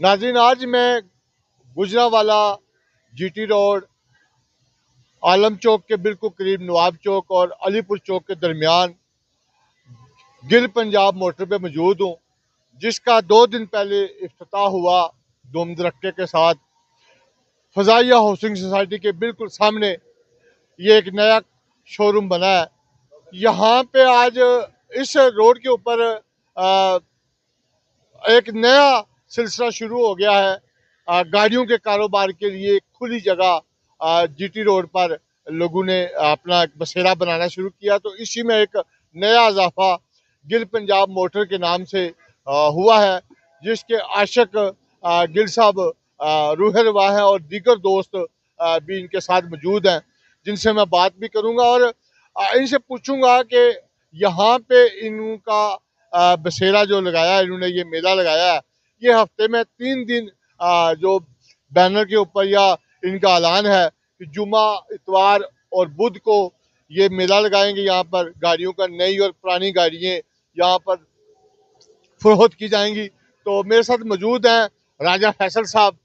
नाज़रीन, आज मैं गुजरांवाला, जीटी रोड, आलम चौक के बिल्कुल करीब नवाब चौक और अलीपुर चौक के दरमियान गिल पंजाब मोटर पे मौजूद हूँ, जिसका 2 दिन पहले इफ्तिताह हुआ धूम धड़क्के के साथ। फजाइया हाउसिंग सोसाइटी के बिल्कुल सामने ये एक नया शोरूम बना है। यहाँ पे आज इस रोड के ऊपर आ, एक नया सिलसिला शुरू हो गया है। गाड़ियों के कारोबार के लिए खुली जगह जीटी रोड पर लोगों ने अपना एक बसेरा बनाना शुरू किया, तो इसी में एक नया इजाफा गिल पंजाब मोटर के नाम से हुआ है, जिसके आशिक गिल साहब रूह रवा है और दीगर दोस्त भी इनके साथ मौजूद हैं, जिनसे मैं बात भी करूंगा और इनसे पूछूंगा कि यहाँ पे इनका बसेरा जो लगाया है, इन्होंने ये मेला लगाया है, ये हफ्ते में 3 दिन जो बैनर के ऊपर या इनका ऐलान है कि जुमा, इतवार और बुध को ये मेला लगाएंगे। यहाँ पर गाड़ियों का नई और पुरानी गाड़ियाँ यहाँ पर फरोख्त की जाएंगी। तो मेरे साथ मौजूद हैं राजा फैसल साहब,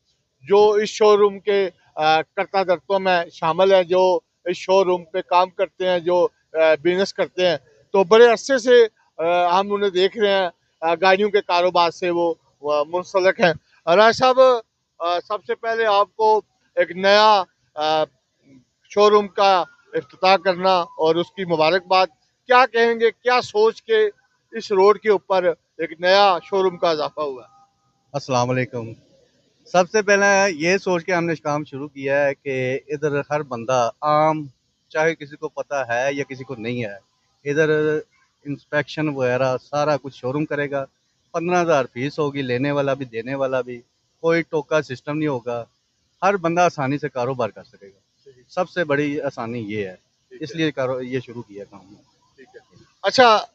जो इस शोरूम के कर्ता धर्तों में शामिल हैं, जो इस शोरूम पे काम करते हैं, जो बिजनेस करते हैं। तो बड़े अरसे से हम उन्हें देख रहे हैं, गाड़ियों के कारोबार से वो मुंसलिक हैं। राजा साहब, सबसे पहले आपको एक नया शोरूम का इफ्तिताह करना और उसकी मुबारकबाद। क्या कहेंगे, क्या सोच के इस रोड के ऊपर एक नया शोरूम का इजाफा हुआ है? अस्सलाम वालेकुम। सबसे पहले ये सोच के हमने काम शुरू किया है कि इधर हर बंदा आम, चाहे किसी को पता है या किसी को नहीं है, इधर इंस्पेक्शन वगैरह सारा कुछ शोरूम करेगा। 15,000 फीस होगी, लेने वाला भी देने वाला भी, कोई टोका सिस्टम नहीं होगा। हर बंदा आसानी से कारोबार कर सकेगा। सबसे बड़ी आसानी ये है, इसलिए ये शुरू किया काम। ठीक है। अच्छा,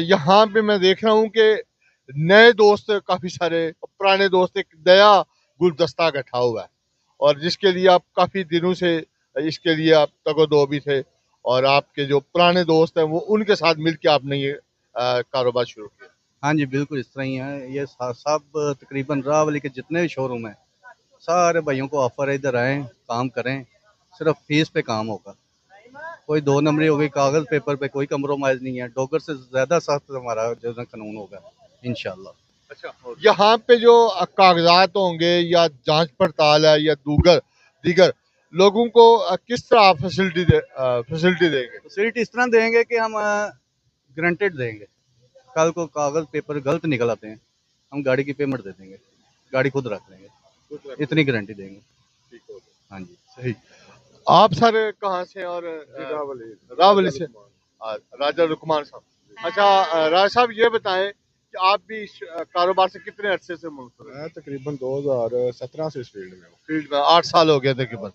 यहाँ पे मैं देख रहा हूँ कि नए दोस्त काफी सारे, पुराने दोस्त, एक नया गुलदस्ता इकट्ठा हुआ है और जिसके लिए आप काफी दिनों से इसके लिए आप तगोदो भी थे, और आपके जो पुराने दोस्त हैं वो उनके साथ मिलकर आपने ये कारोबार शुरू किया। हाँ जी, बिल्कुल इस तरह ही है। ये सब तकरीबन रावली के जितने भी शोरूम हैं, सारे भाइयों को ऑफर है, इधर आएँ, काम करें, सिर्फ फीस पे काम होगा। कोई 2 नंबरी हो गई, कागज़ पेपर पे कोई कम्प्रोमाइज़ नहीं है। डॉगर से ज़्यादा सख्त हमारा जो है कानून होगा, इंशाल्लाह। अच्छा, यहाँ पे जो कागजात होंगे या जांच पड़ताल है या दूगर दीगर लोगों को किस तरह आप फैसिलिटी देंगे? फैसिलिटी इस तरह देंगे कि हम गारंटेड देंगे। कल को कागज़ पेपर गलत निकल आते हैं, हम गाड़ी की पेमेंट दे देंगे, गाड़ी खुद रख लेंगे, इतनी गारंटी देंगे। ठीक हो गया। हाँ जी। सही। आप सर कहाँ से? और रावली, रावली से राजा रुकमान साहब। अच्छा, राजा साहब ये बताएं कि आप भी इस कारोबार से कितने अरसे से मुंसलिक हैं? मैं तकरीबन 2017 से इस फील्ड में हूँ। फील्ड में 8 साल हो गए तकरीबन।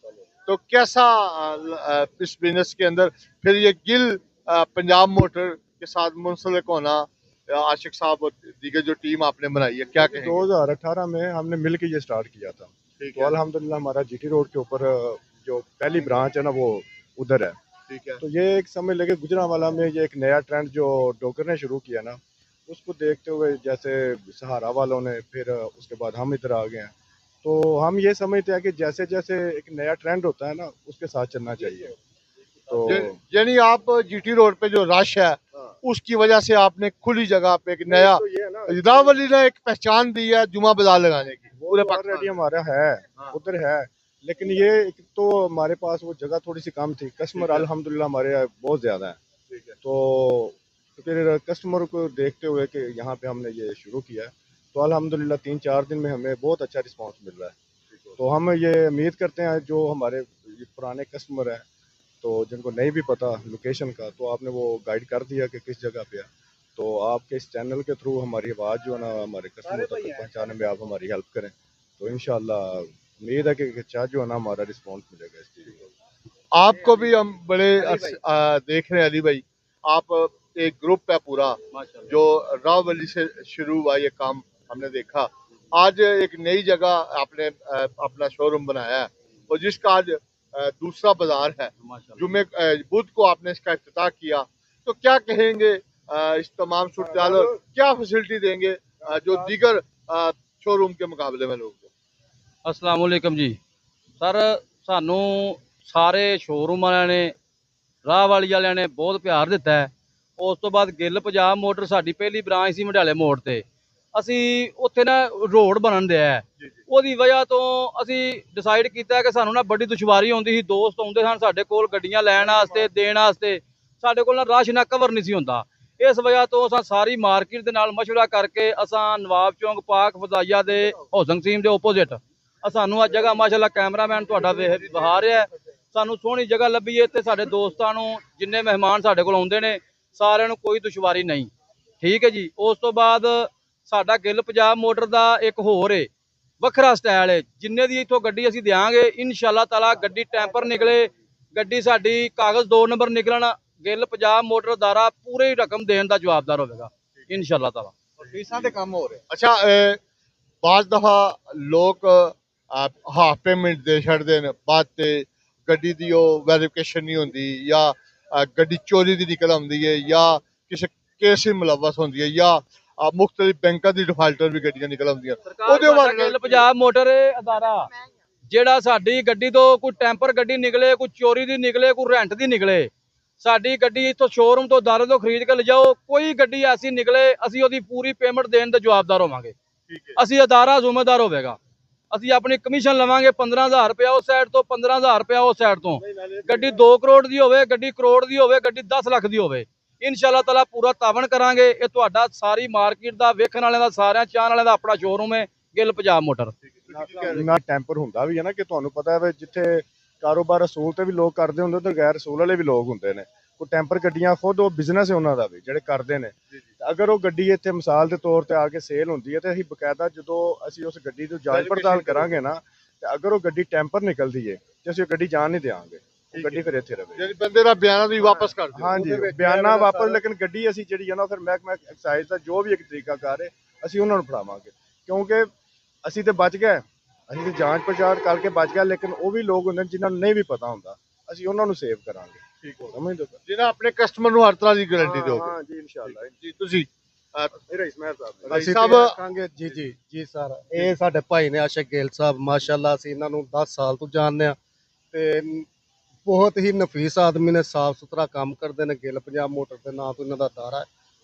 तो कैसा इस बिजनेस के अंदर फिर ये गिल पंजाब मोटर के साथ मुंसलिक होना, आशिक साहब और दीगर जो टीम आपने बनाई है, क्या कहेंगे? 2018 में हमने मिल के ये स्टार्ट किया था। ठीक तो है। अल्हम्दुलिल्लाह हमारा जीटी रोड के ऊपर जो पहली ब्रांच है ना, वो उधर है। ठीक है। तो ये एक समझ लगे गुजरांवाला में ये एक नया ट्रेंड जो डोगर ने शुरू किया ना, उसको देखते हुए जैसे सहारा वालों ने, फिर उसके बाद हम इधर आ गए हैं। तो हम ये समझते हैं कि जैसे जैसे एक नया ट्रेंड होता है ना, उसके साथ चलना चाहिए। तो यानी आप जीटी रोड पे जो रश है, उसकी वजह से आपने खुली जगह पे एक नया, तो ये है ना, रावली ने एक पहचान दी है जुमा बाजार लगाने की वो पूरे तो पाकिस्तान ऑलरेडी में। हमारा है, हाँ। उधर है। लेकिन ये एक तो हमारे पास वो जगह थोड़ी सी कम थी, कस्टमर अल्हम्दुलिल्लाह हमारे यहाँ बहुत ज़्यादा है। ठीक है। तो फिर कस्टमर को देखते हुए कि यहाँ पे हमने ये शुरू किया है, तो अल्हम्दुलिल्लाह 3-4 दिन में हमें बहुत अच्छा रिस्पांस मिल रहा है। तो हम ये उम्मीद करते हैं जो हमारे ये पुराने कस्टमर हैं, तो जिनको नहीं भी पता लोकेशन का, तो आपने वो गाइड कर दिया कि किस जगह पे है। तो आपके इस चैनल के थ्रू हमारी आवाज़ जो है ना, हमारे कस्टमर तक पहुँचाने में आप हमारी हेल्प करें, तो इंशाल्लाह उम्मीद है कि अच्छा जो है ना हमारा रिस्पॉन्स मिलेगा इस चीज़ को। आपको भी हम बड़े देख रहे हैं अली भाई, आप एक ग्रुप है पूरा जो रावली से शुरू हुआ ये काम, हमने देखा। आज एक नई जगह आपने अपना शोरूम बनाया है और जिसका आज दूसरा बाजार है। जुमे बुध को आपने इसका इफ्तिताह किया, तो क्या कहेंगे इस तमाम सूरत हाल और क्या फैसिलिटी देंगे जो दीगर शोरूम के मुकाबले में लोगों को? अस्सलाम वालेकुम जी सर, ਸਾਨੂੰ ਸਾਰੇ ਸ਼ੋਰੂਮ ਵਾਲਿਆਂ ਨੇ, ਰਾਹ ਵਾਲੀ ਵਾਲਿਆਂ ਨੇ ਬਹੁਤ ਪਿਆਰ ਦਿੱਤਾ ਹੈ। ਉਸ ਤੋਂ ਬਾਅਦ ਗਿੱਲ ਪੰਜਾਬ ਮੋਟਰ ਸਾਡੀ ਪਹਿਲੀ ਬ੍ਰਾਂਚ ਸੀ ਮਢਿਆਲੇ ਮੋੜ ਤੇ। ਅਸੀਂ ਉੱਥੇ ਨਾ ਰੋਡ ਬਣਨ ਦਿਆ ਹੈ, ਉਹਦੀ ਵਜ੍ਹਾ ਤੋਂ ਅਸੀਂ ਡਿਸਾਈਡ ਕੀਤਾ ਕਿ ਸਾਨੂੰ ਨਾ ਬੜੀ ਦੁਸ਼ਵਾਰੀ ਆਉਂਦੀ ਸੀ। ਦੋਸਤ ਆਉਂਦੇ ਸਨ ਸਾਡੇ ਕੋਲ ਗੱਡੀਆਂ ਲੈਣ ਵਾਸਤੇ, ਦੇਣ ਵਾਸਤੇ, ਸਾਡੇ ਕੋਲ ਨਾ ਰਸ਼ ਨਾ ਕਵਰ ਨਹੀਂ ਸੀ ਹੁੰਦਾ। ਇਸ ਵਜ੍ਹਾ ਤੋਂ ਅਸਾਂ ਸਾਰੀ ਮਾਰਕੀਟ ਦੇ ਨਾਲ ਮਸ਼ਵਰਾ ਕਰਕੇ ਅਸਾਂ ਨਵਾਬ ਚੌਂਕ ਪਾਕ ਫਜ਼ਾਈਆ ਦੇ ਹੌਸਨ ਸੀਮ ਦੇ ਓਪੋਜ਼ਿਟ ਸਾਨੂੰ ਅੱਜ ਜਗ੍ਹਾ ਮਾਸ਼ਾਅੱਲਾ ਕੈਮਰਾਮੈਨ ਤੁਹਾਡਾ ਵਿਖਾ ਰਿਹਾ ਹੈ, ਸਾਨੂੰ ਸੋਹਣੀ ਜਗ੍ਹਾ ਲੱਭੀ ਹੈ ਤੇ ਸਾਡੇ ਦੋਸਤਾਂ ਨੂੰ ਜਿੰਨੇ ਮਹਿਮਾਨ ਸਾਡੇ ਕੋਲ ਆਉਂਦੇ ਨੇ ਸਾਰਿਆਂ ਨੂੰ ਕੋਈ ਦੁਸ਼ਵਾਰੀ ਨਹੀਂ। ਠੀਕ ਹੈ ਜੀ। ਉਸ ਤੋਂ ਬਾਅਦ ਸਾਡਾ ਗਿੱਲ ਪੰਜਾਬ ਮੋਟਰ ਦਾ ਇੱਕ ਹੋਰ ਏ ਵੱਖਰਾ ਸਟਾਈਲ ਹੈ। ਜਿੰਨੇ ਦੀ ਇੱਥੋਂ ਗੱਡੀ ਅਸੀਂ ਦਿਆਂਗੇ ਇਨਸ਼ਾਅੱਲਾ ਤਾਲਾ ਗੱਡੀ ਟੈਂਪਰ ਨਿਕਲੇ, ਗੱਡੀ ਸਾਡੀ ਕਾਗਜ਼ 2 ਨੰਬਰ ਨਿਕਲਣ, ਗਿੱਲ ਪੰਜਾਬ ਮੋਟਰ ਅਦਾਰਾ ਪੂਰੀ ਰਕਮ ਦੇਣ ਦਾ ਜਵਾਬਦਾਰ ਹੋਵੇਗਾ ਇਨਸ਼ਾਅੱਲਾ ਤਾਲਾ। ਫੀਸਾਂ ਦੇ ਕੰਮ ਹੋ ਰਹੇ। अच्छा बाज़ दफ़ा लोग हाफ पेमेंट दे छड़दे न, बाद ते गड्डी दी ओह् वेरिफिकेशन नहीं होंदी, या गड्डी चोरी दी निकल आंदी है, या किसी केस च मुलवस होंदी है, या मुख्तलिफ बैंकों दी डिफाल्टर भी गड्डियां निकल आंदियां। ਉਹਦੇ ਬਾਰੇ ਗਿੱਲ ਪੰਜਾਬ ਮੋਟਰ ਅਦਾਰਾ ਜਿਹੜਾ ਸਾਡੀ ਗੱਡੀ ਤੋਂ ਕੋਈ ਟੈਂਪਰ ਗੱਡੀ ਨਿਕਲੇ, ਕੋਈ ਚੋਰੀ ਦੀ ਨਿਕਲੇ, ਕੋਈ ਰੈਂਟ ਦੀ ਨਿਕਲੇ, ਸਾਡੀ ਗੱਡੀ ਇੱਥੋਂ ਸ਼ੋਰੂਮ ਤੋਂ ਦਾਰੇ ਤੋਂ ਖਰੀਦ ਕੇ ਲਿਜਾਓ, ਕੋਈ ਗੱਡੀ ਐਸੀ ਨਿਕਲੇ ਅਸੀਂ ਉਹਦੀ ਪੂਰੀ ਪੇਮੈਂਟ ਦੇਣ ਦੇ ਜਵਾਬਦਾਰ ਹੋਵਾਂਗੇ। ਅਸੀਂ ਅਦਾਰਾ ਜ਼ਿੰਮੇਦਾਰ ਹੋਵੇਗਾ। ਅਸੀਂ ਆਪਣੀ ਕਮਿਸ਼ਨ ਲਵਾਂਗੇ 15,000 ਰੁਪਇਆ ਉਸ ਸਾਈਡ ਤੋਂ, 15,000 ਰੁਪਇਆ ਉਸ ਸਾਈਡ ਤੋਂ। ਗੱਡੀ 2 ਕਰੋੜ ਦੀ ਹੋਵੇ, ਗੱਡੀ ਕਰੋੜ ਦੀ ਹੋਵੇ, ਗੱਡੀ 10 ਲੱਖ ਦੀ ਹੋਵੇ, ਇਨਸ਼ਾਅੱਲਾ ਤਾਲਾ ਪੂਰਾ ਤਾਵਨ ਕਰਾਂਗੇ। ਇਹ ਤੁਹਾਡਾ ਸਾਰੀ ਮਾਰਕੀਟ ਦਾ, ਵੇਖਣ ਵਾਲਿਆਂ ਦਾ, ਸਾਰਿਆਂ ਚਾਹਣ ਵਾਲਿਆਂ ਦਾ ਆਪਣਾ ਸ਼ੋਰੂਮ ਹੈ ਗਿੱਲ ਪੰਜਾਬ ਮੋਟਰ। ਨਾ ਟੈਂਪਰ ਹੁੰਦਾ ਵੀ ਹੈ ਨਾ ਕਿ ਤੁਹਾਨੂੰ ਪਤਾ ਹੈ ਵੀ ਜਿੱਥੇ ਕਾਰੋਬਾਰ ਰਸੂਲ ਤੇ ਵੀ ਲੋਕ ਕਰਦੇ ਹੁੰਦੇ ਤੇ ਗੈਰ ਰਸੂਲ ਵਾਲੇ ਵੀ ਲੋਕ ਹੁੰਦੇ ਨੇ। ਕੋਈ ਟੈਂਪਰ ਗੱਡੀਆਂ ਖੁਦ ਉਹ ਬਿਜ਼ਨਸ ਹੈ ਉਹਨਾਂ ਦਾ ਵੀ ਜਿਹੜੇ ਕਰਦੇ ਨੇ। ਅਗਰ ਉਹ ਗੱਡੀ ਇੱਥੇ ਮਿਸਾਲ ਦੇ ਤੌਰ ਤੇ ਆ ਕੇ ਸੇਲ ਹੁੰਦੀ ਹੈ ਤੇ ਅਸੀਂ ਬਕਾਇਦਾ ਜਦੋਂ ਅਸੀਂ ਉਸ ਗੱਡੀ ਦੀ ਜਾਂਚ ਪੜਤਾਲ ਕਰਾਂਗੇ ਨਾ, ਤੇ ਅਗਰ ਉਹ ਗੱਡੀ ਟੈਂਪਰ ਨਿਕਲਦੀ ਹੈ ਤੇ ਅਸੀਂ ਉਹ ਗੱਡੀ ਜਾਣ ਨਹੀਂ ਦੇਵਾਂਗੇ, ਉਹ ਗੱਡੀ ਫਿਰ ਇੱਥੇ ਰਵੇ। ਯਾਨੀ ਬੰਦੇ ਦਾ ਬਿਆਨਾ ਵੀ ਵਾਪਸ ਕਰ ਦਿਓ। ਹਾਂਜੀ ਬਿਆਨਾ ਵਾਪਸ, ਲੇਕਿਨ ਗੱਡੀ ਅਸੀਂ ਜਿਹੜੀ ਹੈ ਨਾ ਫਿਰ ਮਹਿਕਮਾ ਐਕਸਾਈਜ਼ ਦਾ ਜੋ ਵੀ ਇੱਕ ਤਰੀਕਾਕਾਰ ਹੈ ਅਸੀਂ ਉਹਨਾਂ ਨੂੰ ਫੜਾਵਾਂਗੇ, ਕਿਉਂਕਿ ਅਸੀਂ ਤੇ ਬਚ ਗਏ, ਅਸੀਂ ਤੇ ਜਾਂਚ ਪੜਤਾਲ ਕਰਕੇ ਬਚ ਗਏ, ਲੇਕਿਨ ਉਹ ਵੀ ਲੋਕ ਹੁੰਦੇ ਜਿਨ੍ਹਾਂ ਨੂੰ ਨਹੀਂ ਵੀ ਪਤਾ ਹੁੰਦਾ, ਅਸੀਂ ਉਹਨਾਂ ਨੂੰ ਸੇਵ ਕਰਾਂਗੇ। ਠੀਕ ਹੋ ਸਮਝ ਲਓ ਜਿਹਨਾਂ ਆਪਣੇ ਕਸਟਮਰ ਨੂੰ ਹਰ ਤਰ੍ਹਾਂ ਦੀ ਗਾਰੰਟੀ ਦਿਓਗੇ। ਹਾਂ ਜੀ ਇਨਸ਼ਾਅੱਲਾ ਜੀ ਤੁਸੀਂ ਅਸੀਂ ਸਾਹਿਬ ਤੇ ਆਖਾਂਗੇ ਜੀ ਜੀ ਜੀ ਸਰ, ਇਹ ਸਾਡੇ ਭਾਈ ਨੇ ਆਸ਼ਕ ਗਿੱਲ ਸਾਹਿਬ, ਮਾਸ਼ਾਅੱਲਾ ਅਸੀਂ ਇਹਨਾਂ ਨੂੰ 10 ਸਾਲ ਤੋਂ ਜਾਣਦੇ ਆ ਤੇ ਬਹੁਤ ਹੀ ਨਫੀਸ ਆਦਮੀ ਨੇ, ਸਾਫ ਸੁਥਰਾ ਕੰਮ ਕਰਦੇ ਨੇ। ਗਿੱਲ ਪੰਜਾਬ ਮੋਟਰ ਦੇ ਨਾਂ ਤੋਂ ਇਹਨਾਂ ਦਾ ਅਦਾਰਾ ਹੈ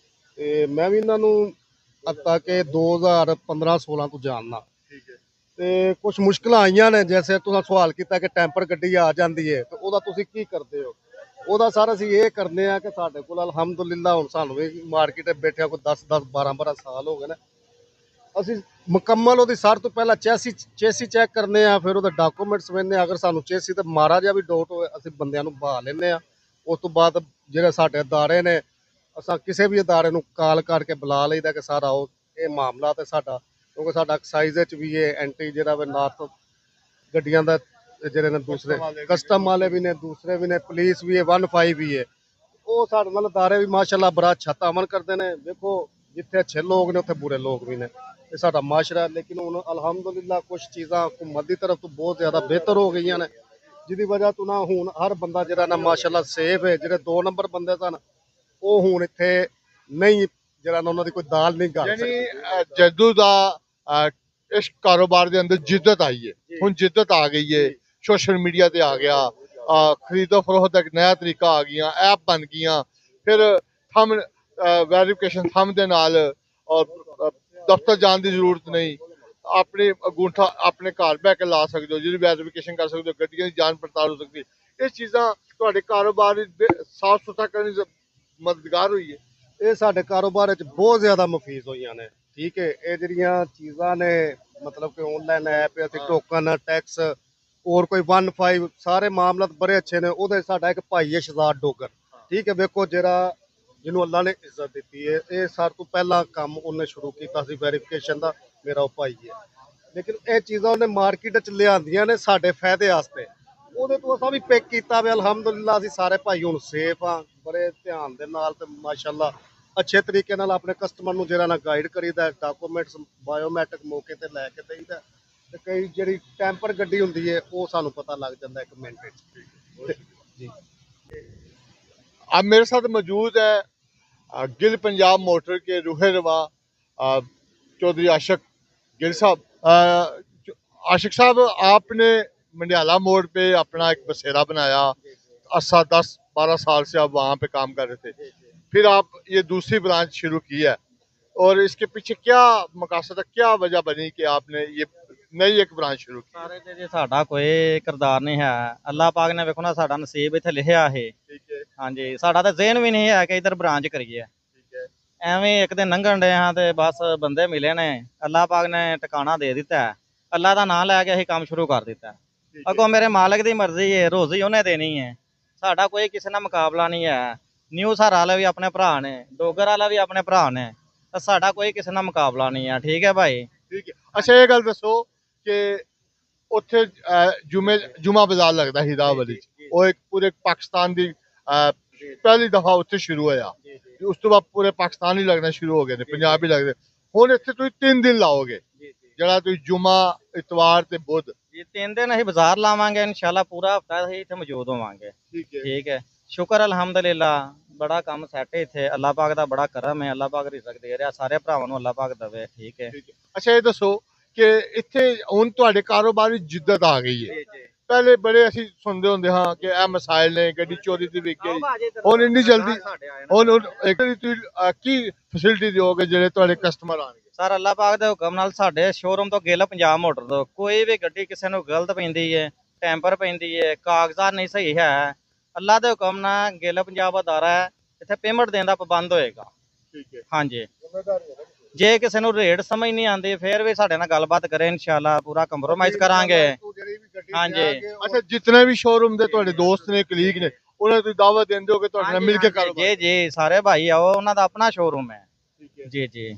ਤੇ ਮੈਂ ਵੀ ਇਹਨਾਂ ਨੂੰ ਅੱਤਾ ਕਿ 2015-16 ਤੋਂ ਜਾਣਦਾ। ਠੀਕ ਹੈ। ਤੇ ਕੁਝ ਮੁਸ਼ਕਲਾਂ ਆਈਆਂ ਨੇ, ਜੈਸੇ ਤੁਸੀਂ ਸਵਾਲ ਕੀਤਾ ਕਿ ਟੈਂਪਰ ਗੱਡੀ ਆ ਜਾਂਦੀ ਹੈ ਤੇ ਉਹਦਾ ਤੁਸੀਂ ਕੀ ਕਰਦੇ ਹੋ। ਉਹਦਾ ਸਰ ਅਸੀਂ ਇਹ ਕਰਦੇ ਆ ਕਿ ਸਾਡੇ ਕੋਲ ਅਲਹਮਦੁਲਿਲਾ ਹੁਣ ਸਾਨੂੰ ਵੀ ਮਾਰਕੀਟ ਬੈਠਿਆ ਕੋਈ 10-10 12-12 ਸਾਲ ਹੋ ਗਏ ਨੇ। ਅਸੀਂ ਮੁਕੰਮਲ ਉਹਦੀ ਸਾਰ ਤੋਂ ਪਹਿਲਾਂ ਚੇਸੀ ਚੈੱਕ ਕਰਨੇ ਆ, ਫਿਰ ਉਹਦੇ ਡਾਕੂਮੈਂਟਸ ਵੇਖਦੇ ਆ। ਅਗਰ ਸਾਨੂੰ ਚੇਸੀ ਤੇ ਮਾਰਾ ਜਿਹਾ ਵੀ ਡਾਊਟ ਹੋਵੇ ਅਸੀਂ ਬੰਦਿਆਂ ਨੂੰ ਬਹਾ ਲੈਂਦੇ ਆ। ਉਸ ਤੋਂ ਬਾਅਦ ਜਿਹੜੇ ਸਾਡੇ ਅਦਾਰੇ ਨੇ, ਅਸਾਂ ਕਿਸੇ ਵੀ ਅਦਾਰੇ ਨੂੰ ਕਾਲ ਕਰਕੇ ਬੁਲਾ ਲਈਦਾ ਕਿ ਸਾਰਾ ਉਹ ਇਹ ਮਾਮਲਾ ਤੇ ਸਾਡਾ, ਕਿਉਂਕਿ ਸਾਡਾ ਐਕਸਾਈਜ਼ ਵਿੱਚ ਵੀ ਇਹ ਐਂਟੀ ਜਿਹੜਾ ਵੇ ਨਾਰਥ ਗੱਡੀਆਂ ਦਾ ਜਿਹੜੇ ਨੇ, ਦੂਸਰੇ ਕਸਟਮ ਵਾਲੇ ਵੀ ਨੇ, ਦੂਸਰੇ ਵੀ ਨੇ, ਪੁਲਿਸ ਵੀ ਹੈ, 15 ਵੀ ਹੈ, ਉਹ ਸਾਡੇ ਨਾਲ ਅਦਾਰੇ ਵੀ ਮਾਸ਼ਾਅੱਲਾ ਬੜਾ ਅੱਛਾ ਤਾਮਨ ਕਰਦੇ ਨੇ। ਵੇਖੋ ਜਿੱਥੇ ਅੱਛੇ ਲੋਕ ਨੇ ਉੱਥੇ ਬੁਰੇ ਲੋਕ ਵੀ ਨੇ, ਇਹ ਸਾਡਾ ਮਾਸ਼ਰਾ। ਲੇਕਿਨ ਹੁਣ ਅਲਹਮਦੁਲਿਲਾ ਕੁਝ ਚੀਜ਼ਾਂ ਹੁਕੂਮਤ ਦੀ ਤਰਫ ਤੋਂ ਬਹੁਤ ਜ਼ਿਆਦਾ ਬਿਹਤਰ ਹੋ ਗਈਆਂ ਨੇ, ਜਿਹਦੀ ਵਜ੍ਹਾ ਤੋਂ ਨਾ ਹੁਣ ਹਰ ਬੰਦਾ ਜਿਹੜਾ ਨਾ ਮਾਸ਼ਾਅੱਲਾ ਸੇਫ ਹੈ। ਜਿਹੜੇ 2 ਨੰਬਰ ਬੰਦੇ ਸਨ ਉਹ ਹੁਣ ਇੱਥੇ ਨਹੀਂ, ਜਿਹੜਾ ਨਾ ਉਹਨਾਂ ਦੀ ਕੋਈ ਦਾਲ ਨਹੀਂ ਗਲ ਸਕਦੀ। ਯਾਨੀ ਜੱਦੂ ਦਾ ਇਸ ਕਾਰੋਬਾਰ ਦੇ ਅੰਦਰ ਜਿੱਦਤ ਆਈ ਹੈ, ਹੁਣ ਜਿੱਦਤ ਆ ਗਈ ਹੈ। सोशल मीडिया ते आ गया, खरीदो फरोख्त एक नया तरीका आ गया, ऐप बन गई, फिर थम वेरिफिकेशन थम दे नाल और दफ्तर जाने की जरूरत नहीं, अपने अंगूठा अपने घर बह के ला सकते हो, जी वेरिफिकेशन कर सकते हो, गड्डियों की जांच पड़ताल हो सकती है। ये चीज़ां तुहाडे कारोबार साफ सुथरा करने च मददगार हुई है। ਇਹ ਸਾਡੇ ਕਾਰੋਬਾਰ ਵਿੱਚ ਬਹੁਤ ਜ਼ਿਆਦਾ ਮਫੀਜ਼ ਹੋਈਆਂ ਨੇ। ਠੀਕ ਹੈ, ਇਹ ਜਿਹੜੀਆਂ ਚੀਜ਼ਾਂ ਨੇ ਮਤਲਬ ਕਿ ਆਨਲਾਈਨ ਐਪ, ਅਸੀਂ ਟੋਕਨ ਟੈਕਸ और कोई 15 सारे मामला बड़े अच्छे ने। ਉਹਦੇ ਸਾਡਾ ਇੱਕ ਭਾਈ ਹੈ ਸ਼ਹਜ਼ਾਦ ਡੋਗਰ। ਠੀਕ ਹੈ, ਵੇਖੋ ਜਿਹੜਾ ਜਿਹਨੂੰ ਅੱਲਾ ਨੇ ਇੱਜ਼ਤ ਦਿੱਤੀ ਹੈ, ਇਹ ਸਾਰ ਤੋਂ ਪਹਿਲਾਂ ਕੰਮ ਉਹਨੇ ਸ਼ੁਰੂ ਕੀਤਾ ਸੀ ਵੈਰੀਫਿਕੇਸ਼ਨ ਦਾ, ਮੇਰਾ ਉਹ ਭਾਈ ਹੈ। ਲੇਕਿਨ ਇਹ ਚੀਜ਼ਾਂ ਉਹਨੇ ਮਾਰਕੀਟ 'ਚ ਲਿਆਂਦੀਆਂ ਨੇ ਸਾਡੇ ਫਾਇਦੇ ਵਾਸਤੇ, ਉਹਦੇ ਤੋਂ ਅਸਾਂ ਵੀ ਪਿਕ ਕੀਤਾ ਵੀ ਅਲਹਮਦੁਲਿਲਾ ਅਸੀਂ ਸਾਰੇ ਭਾਈ ਹੁਣ ਸੇਫ ਆ, ਬੜੇ ਧਿਆਨ ਦੇ ਨਾਲ ਤੇ ਮਾਸ਼ਾਅੱਲਾ ਅੱਛੇ ਤਰੀਕੇ ਨਾਲ ਆਪਣੇ ਕਸਟਮਰ ਨੂੰ ਜਿਹੜਾ ਨਾ ਗਾਈਡ ਕਰੀਦਾ, ਡਾਕੂਮੈਂਟਸ ਬਾਇਓਮੈਟ੍ਰਿਕ ਮੌਕੇ ਤੇ ਲੈ ਕੇ ਦੇਈਦਾ। ਤੇ ਕਈ ਜਿਹੜੀ ਟੈਂਪਰ ਗੱਡੀ ਹੁੰਦੀ ਹੈ ਉਹ ਸਾਨੂੰ ਪਤਾ ਲੱਗ ਜਾਂਦਾ 1 ਮਿੰਟ ਵਿੱਚ ਜੀ। अब मेरे साथ मौजूद है गिल पंजाब मोटर के रूह रवा चौधरी आशक गिल साहब, आशिक साहब, आपने मंडियाला मोड़ पे अपना एक बसेरा बनाया, 10-12 साल से आप वहाँ पे काम कर रहे थे, फिर आप ये दूसरी ब्रांच शुरू की है, और इसके पीछे क्या मकसद है, क्या वजह बनी कि आपने ये नई एक ब्रांच शुरू की? ਸਾਰੇ ਤੇ ਜੀ ਸਾਡਾ ਕੋਈ ਕਿਰਦਾਰ ਨਹੀਂ ਹੈ। ਅੱਲਾਹ ਪਾਕ ਨੇ ਵੇਖੋ ਨਾ ਸਾਡਾ ਨਸੀਬ ਇੱਥੇ ਲਿਖਿਆ ਇਹ। ठीक है, ਹਾਂਜੀ, ਸਾਡਾ ਤਾਂ ਜ਼ਿਹਨ ਵੀ ਨਹੀਂ ਹੈ ਕਿ ਇੱਧਰ ਬ੍ਰਾਂਚ ਕਰੀਏ। ठीक है, ਐਵੇਂ ਇੱਕ ਦਿਨ ਲੰਘਣ ਡਏ ਹਾਂ ਤੇ ਬਸ ਬੰਦੇ ਮਿਲੇ ਨੇ, ਅੱਲਾਹ ਪਾਕ ਨੇ ਟਿਕਾਣਾ ਦੇ ਦਿੱਤਾ ਹੈ। ਅੱਲਾਹ ਦਾ ਨਾਮ ਲੈ ਕੇ ਅਸੀਂ ਕੰਮ ਸ਼ੁਰੂ ਕਰ ਦਿੱਤਾ। ठीक है। ਅੱਗੋਂ ਮੇਰੇ ਮਾਲਕ ਦੀ ਮਰਜ਼ੀ ਹੈ, ਰੋਜ਼ੀ ਉਹਨੇ ਦੇਣੀ ਹੈ। ਸਾਡਾ ਕੋਈ ਕਿਸੇ ਨਾਲ ਮੁਕਾਬਲਾ ਨਹੀਂ ਹੈ। ਨਿਊ ਸਹਾਰਾ ਵਾਲੇ ਵੀ ਆਪਣੇ ਭਰਾ ਨੇ, ਡੋਗਰ ਵਾਲਾ ਵੀ ਆਪਣੇ ਭਰਾ ਨੇ, ਤਾਂ ਸਾਡਾ ਕੋਈ ਕਿਸੇ ਨਾਲ ਮੁਕਾਬਲਾ ਨਹੀਂ ਹੈ। ਠੀਕ ਹੈ ਭਾਈ। ठीक है। अच्छा, ये गल दसो कि उत्थे जुमा बाजार लगता हीरा वाली, वो एक पूरे पाकिस्तान दी पहली दफा उत्थे शुरू होया, उस तो बाद पूरे पाकिस्तान ही लगना शुरू हो गए ने, पंजाब ही लगदे। हुण इत्थे तुसीं 3 दिन लाओगे, ਜਿਹੜਾ ਤੁਸੀਂ ਜੁਮਾ, ਇਤਵਾਰ ਤੇ ਬੁੱਧ। ਜੀ 3 ਦਿਨ ਅਸੀਂ ਬਾਜ਼ਾਰ ਲਾਵਾਂਗੇ ਇਨਸ਼ਾਅੱਲਾ, ਪੂਰਾ ਹਫਤਾ ਅਸੀਂ ਇੱਥੇ ਮੌਜੂਦ ਹੋਵਾਂਗੇ। ਠੀਕ ਹੈ, ਠੀਕ ਹੈ, ਸ਼ੁਕਰ ਅਲਹਮਦੁਲਿਲਾ, ਬੜਾ ਕੰਮ ਸੈੱਟ ਹੈ ਇੱਥੇ। ਅੱਲਾਹ ਪਾਕ ਦਾ ਬੜਾ ਕਰਮ ਹੈ, ਅੱਲਾਹ ਪਾਕ ਰਿਜ਼ਕ ਦੇ ਰਿਹਾ ਸਾਰੇ ਭਰਾਵਾਂ ਨੂੰ, ਅੱਲਾਹ ਪਾਕ ਦੇਵੇ। ਠੀਕ ਹੈ। ਠੀਕ ਹੈ। ਅੱਛਾ, ਇਹ ਦੱਸੋ ਕਿ ਇੱਥੇ ਹੁਣ ਤੁਹਾਡੇ ਕਾਰੋਬਾਰ ਵਿੱਚ ਜਿੱਦਤ ਆ ਗਈ ਹੈ। ਜੀ ਜੀ। ਪਹਿਲੇ ਬੜੇ ਅਸੀਂ ਸੁਣਦੇ ਹੁੰਦੇ ਹਾਂ ਕਿ ਇਹ ਮਸਾਇਲ ਨੇ, ਗੱਡੀ ਚੋਰੀ ਦੀ ਵਿਕ ਗਈ, ਹੁਣ ਇੰਨੀ ਜਲਦੀ ਹੁਣ ਇੱਕ ਤੁਸੀਂ ਕੀ ਫੈਸਿਲਿਟੀ ਦਿਓਗੇ ਜਿਹੜੇ ਤੁਹਾਡੇ ਕਸਟਮਰ ਆਣਗੇ? ਸਰ ਅੱਲਾਹ ਪਾਕ ਦੇ ਹੁਕਮ ਨਾਲ ਸਾਡੇ ਸ਼ੋਰੂਮ ਤੋਂ ਗਿੱਲ ਪੰਜਾਬ ਮੋਟਰ ਤੋਂ ਕੋਈ ਵੀ ਗੱਡੀ ਕਿਸੇ ਨੂੰ ਗਲਤ ਪੈਂਦੀ ਹੈ, ਟੈਂਪਰ ਪੈਂਦੀ ਹੈ, ਕਾਗਜ਼ਾਤ ਨਹੀਂ ਸਹੀ ਹੈ, ਅੱਲਾਹ ਦੇ ਹੁਕਮ ਨਾਲ ਗਿੱਲ ਪੰਜਾਬ ਅਦਾਰਾ ਹੈ, ਇੱਥੇ ਪੇਮੈਂਟ ਦੇਣ ਦਾ ਪਾਬੰਦ ਹੋਏਗਾ। ਠੀਕ ਹੈ। ਹਾਂਜੀ, ਜੇ ਕਿਸੇ ਨੂੰ ਰੇਟ ਸਮਝ ਨਹੀਂ ਆਉਂਦੀ ਫਿਰ ਵੀ ਸਾਡੇ ਨਾਲ ਗੱਲਬਾਤ ਕਰੇ, ਇਨਸ਼ਾਅੱਲਾ ਪੂਰਾ ਕੰਪਰੋਮਾਈਜ਼ ਕਰਾਂਗੇ। ਹਾਂਜੀ। ਅੱਛਾ, ਜਿਤਨੇ ਵੀ ਸ਼ੋਰੂਮ ਦੇ ਤੁਹਾਡੇ ਦੋਸਤ ਨੇ, ਕਲੀਗ ਨੇ, ਉਹਨਾਂ ਨੂੰ ਤੁਸੀਂ ਦਾਅਵਤ ਦਿੰਦੇ ਹੋ ਕਿ ਤੁਹਾਡੇ ਨਾਲ ਮਿਲ ਕੇ ਕਾਰੋਬਾਰ? ਜੀ ਜੀ, ਸਾਰੇ ਭਾਈ ਆਓ, ਉਹਨਾਂ ਦਾ ਆਪਣਾ ਸ਼ੋਰੂਮ ਹੈ। ਜੀ ਜੀ।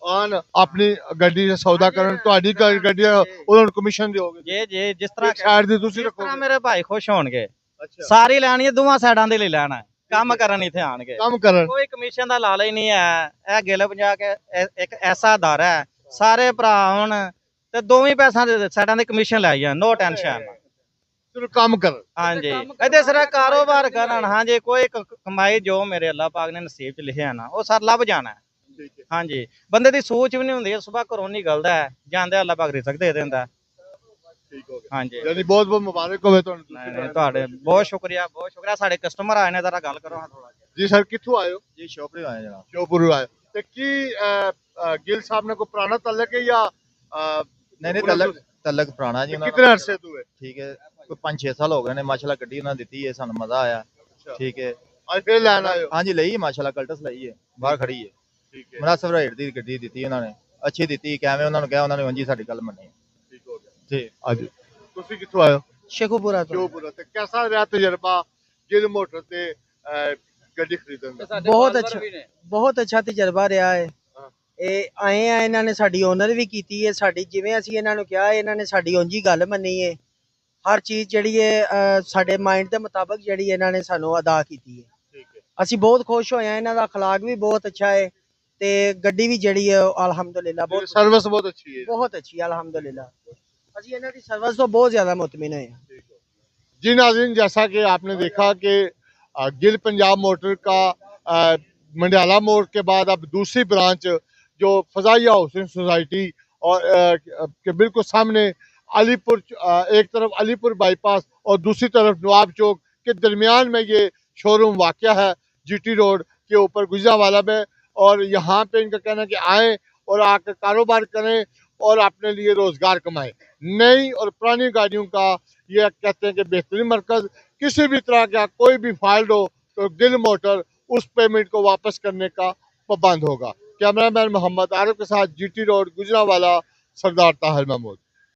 ਆਨ ਆਪਣੀ ਗੱਡੀ ਦਾ ਸੌਦਾ ਕਰਨ, ਤੁਹਾਡੀ ਗੱਡੀ ਦਾ ਉਹਨਾਂ ਨੂੰ ਕਮਿਸ਼ਨ ਦਿਓਗੇ? ਜੀ ਜੀ, ਜਿਸ ਤਰ੍ਹਾਂ ਸਾਈਡ ਦੀ ਤੁਸੀਂ ਜਿਸ ਤਰ੍ਹਾਂ ਰੱਖੋਗੇ? ਮੇਰੇ ਭਾਈ ਖੁਸ਼ ਹੋਣਗੇ। ਅੱਛਾ, ਸਾਰੀ ਲੈਣੀ ਹੈ, ਦੋਵਾਂ ਸਾਈਡਾਂ ਦੇ ਲਈ ਲੈਣਾ ਹੈ, ਕੰਮ ਕਰਨ ਇੱਥੇ ਆਣਗੇ। ਕੰਮ ਕਰਨ। ਕੋਈ ਕਮਿਸ਼ਨ ਦਾ ਲਾਲਚ ਨਹੀਂ ਹੈ। ਇਹ ਗਿੱਲ ਪੰਜਾਬ ਇੱਕ ਐਸਾ ਅਦਾਰਾ ਹੈ, ਸਾਰੇ ਭਰਾ ਆਉਣ ਤੇ ਦੋਵੇਂ ਪੈਸਾ ਦੇ ਸਾਈਡਾਂ ਦੇ ਕਮਿਸ਼ਨ ਲੈ ਜਾਣ, ਨੋ ਟੈਨਸ਼ਨ। ਸਿਰਫ ਕੰਮ ਕਰਨ। ਹਾਂਜੀ, ਇਹਦੇ ਸਿਰ ਕਾਰੋਬਾਰ ਕਰਨ। ਹਾਂਜੀ, ਕੋਈ ਕਮਾਈ ਜੋ ਮੇਰੇ ਅੱਲਾਹ ਪਾਕ ਨੇ ਨਸੀਬ 'ਚ ਲਿਖਿਆ ਨਾ, ਉਹ ਸਰ ਲੱਭ ਜਾਣਾ। ਠੀਕ ਹੈ। ਹਾਂਜੀ, ਬੰਦੇ ਦੀ ਸੋਚ ਵੀ ਨਹੀਂ ਹੁੰਦੀ, ਸੁਬਾਹ ਘਰੋਂ ਨਿਕਲਦਾ ਹੈ, ਜਾਂਦੇ ਅੱਲਾਹ ਪਾਕ ਰਿਜ਼ਕ ਦੇ ਦਿੰਦਾ। ਠੀਕ ਹੋ ਗਿਆ। ਹਾਂਜੀ, ਯਾਨੀ ਬਹੁਤ ਬਹੁਤ ਮੁਬਾਰਕ ਹੋਵੇ ਤੁਹਾਨੂੰ। ਨਹੀਂ ਨਹੀਂ, ਤੁਹਾਡੇ ਬਹੁਤ ਸ਼ੁਕਰੀਆ, ਬਹੁਤ ਸ਼ੁਕਰੀਆ। ਸਾਡੇ ਕਸਟਮਰ ਆਏ ਨੇ, ਜ਼ਰਾ ਗੱਲ ਕਰੋ ਹਾਂ ਥੋੜਾ ਜਿਹਾ। ਜੀ ਸਰ, ਕਿੱਥੋਂ ਆਏ ਹੋ? जी शॉपरी आए जनाब। ਸ਼ੋਪੁਰ ਆਏ ਤੇ ਕੀ ਗਿੱਲ ਸਾਹਿਬ ਨੇ ਕੋਈ ਪੁਰਾਣਾ ਤਲਕ ਹੈ ਜਾਂ नहीं नहीं तलक तलक पुराना जी उन्होंने। ਕਿਤਨੇ ਅਰਸੇ ਤੋਂ ਹੈ? ठीक है, कोई 5-6 साल हो गए ने माशाल्लाह, गड्डी उन्होंने दी है, सानू मजा आया। ठीक है। ਅੱਜ ਫਿਰ ਲੈਣ ਆਏ ਹੋ? हाँ जी, लई है माशाल्लाह, कल्टस लई है, बाहर खड़ी है। ਠੀਕ ਹੈ, मुनासिब रेट दी गड्डी दी उन्होंने, अच्छी दी। कैमें उन्होंने कहा, उन्होंने जी साडी गल मन्नी। ਠੀਕ ਹੋ ਗਿਆ। जी। ਅੱਜ ਤੁਸੀਂ ਕਿੱਥੋਂ ਆਏ ਹੋ? शेखुपुरा तो ਸ਼ੋਪੁਰ। ਤੇ ਕਿਹਦਾ ਰਿਹਾ ਤਜਰਬਾ ਗਿੱਲ ਮੋਟਰ ਤੇ ਗੱਡੀ ਖਰੀਦਣ ਦਾ? ਬਹੁਤ ਅੱਛਾ ਤਜਰਬਾ ਰਿਹਾ ਹੈ। ਹਾਂ। ਇਹ ਆਏ ਆ, ਇਹਨਾਂ ਨੇ ਸਾਡੀ ਓਨਰ ਵੀ ਕੀਤੀ ਹੈ, ਸਾਡੀ ਜਿਵੇਂ ਅਸੀਂ ਇਹਨਾਂ ਨੂੰ ਕਿਹਾ ਇਹਨਾਂ ਨੇ ਸਾਡੀ ਉਂਝ ਗੱਲ ਮੰਨੀ ਹੈ। ਹਰ ਚੀਜ਼ ਜਿਹੜੀ ਹੈ ਸਾਡੇ ਮਾਈਂਡ ਦੇ ਮੁਤਾਬਕ ਜਿਹੜੀ ਇਹਨਾਂ ਨੇ ਸਾਨੂੰ ਅਦਾ ਕੀਤੀ ਹੈ। ਠੀਕ ਹੈ। ਅਸੀਂ ਬਹੁਤ ਖੁਸ਼ ਹੋਏ ਹਾਂ, ਇਹਨਾਂ ਦਾ ਅਖਲਾਕ ਵੀ ਬਹੁਤ ਅੱਛਾ ਹੈ ਤੇ ਗੱਡੀ ਵੀ ਜਿਹੜੀ ਹੈ ਅਲਹਮਦੁਲਿਲਾ ਬਹੁਤ ਸਰਵਿਸ ਬਹੁਤ ਅੱਛੀ ਹੈ। ਬਹੁਤ ਅੱਛੀ ਹੈ ਅਲਹਮਦੁਲਿਲਾ। ਅਸੀਂ ਇਹਨਾਂ ਦੀ ਸਰਵਿਸ ਤੋਂ बहुत ज्यादा मुतमिन हैं। जी नाज़रीन, जैसा कि आपने देखा कि गिल पंजाब मोटर का मंडियाला मोड़ के बाद अब दूसरी ब्रांच जो फजाइया हाउसिंग सोसाइटी और के बिल्कुल सामने अलीपुर, एक तरफ अलीपुर बाईपास और दूसरी तरफ नवाब चौक के दरमियान में ये शोरूम वाक़या है, जीटी रोड के ऊपर गुजरावाला में। और यहाँ पे इनका कहना है कि आएँ और आकर कारोबार करें और अपने लिए रोज़गार कमाएं। नई और पुरानी गाड़ियों का ये कहते हैं कि बेहतरीन मरकज़, किसी भी तरह का कोई भी फॉल्ट हो तो गिल मोटर उस पेमेंट को वापस करने का पाबंद होगा। कैमरामैन मोहम्मद आरिफ के साथ जीटी रोड गुजरावाला, सरदार ताहिर महमूद।